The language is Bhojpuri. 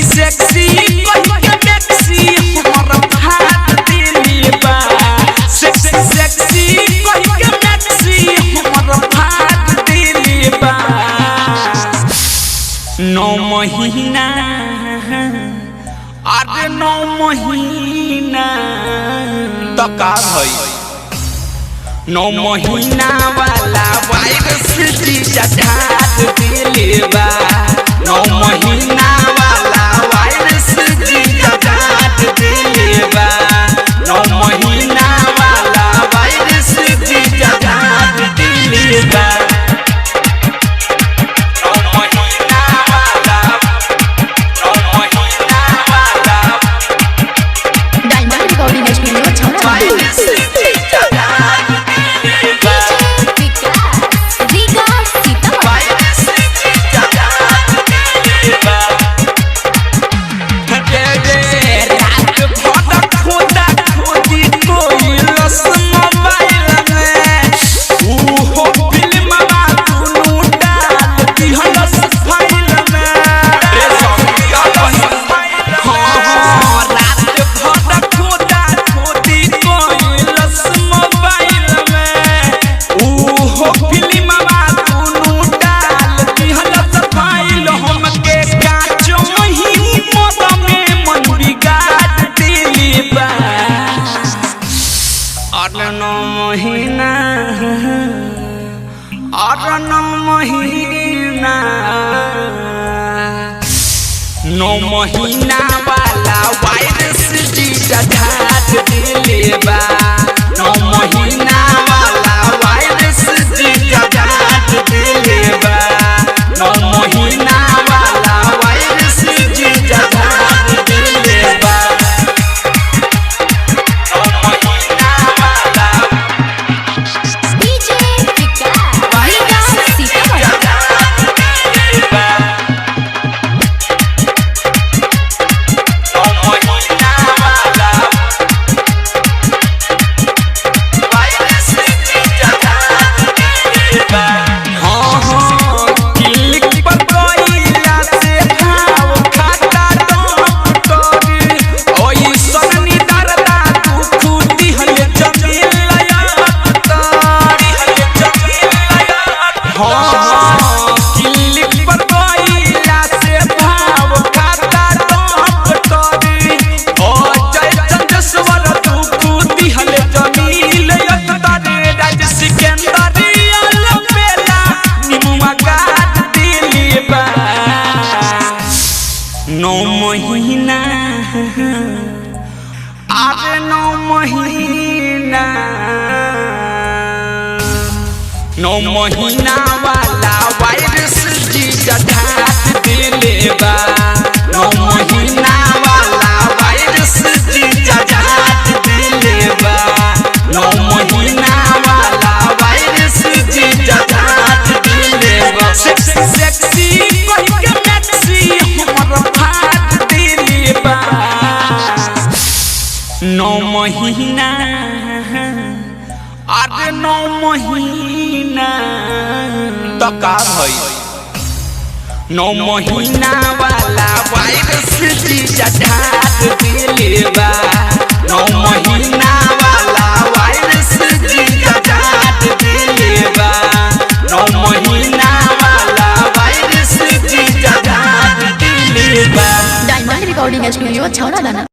सेक्सी कहि के मैक्सी हमर भात दिली बा सेक्सी कहि के मैक्सी हमर भात दिली बा 9 महीना अरे 9 महीना तो का भई 9 महीना वाला वायरस जीजा ढाट दिले बा 9 महीना वाला वायरस जीजा ढाट दिले बा 9 महीना वाला वायरस जीजा ढाट दिले बा 9 महीना वाला 9 महीना वाला डायमंड रिकॉर्डिंग स्टूडियो छौरा वायरस जीजा ढाट और 9 महीना और 9 महीना 9 महीना वाला वायरस जीजा ढाट दिले बा 9 महीना वाला वायरस जीजा ढाट दिले बा 9 महीना वाला वायरस जीजा ढाट दिले बा महीना अरे 9 महीना 9 महीना वाला वायरस जीजा ढाट दिले बा 9 महीना वाला वायरस जीजा ढाट दिले बा 9 महीना वाला वायरस जीजा ढाट दिले बा सेक्सी कहि के मैक्सी हमर भात दिले बा 9 महीना अरे 9 महीना तो का भई 9 महीना वाला वायरस जीजा ढाट दिले बा 9 महीना वाला वायरस जीजा ढाट दिले बा 9 महीना वाला वायरस जीजा ढाट दिले बा डायमंड रिकॉर्डिंग स्टूडियो छौरा दाना।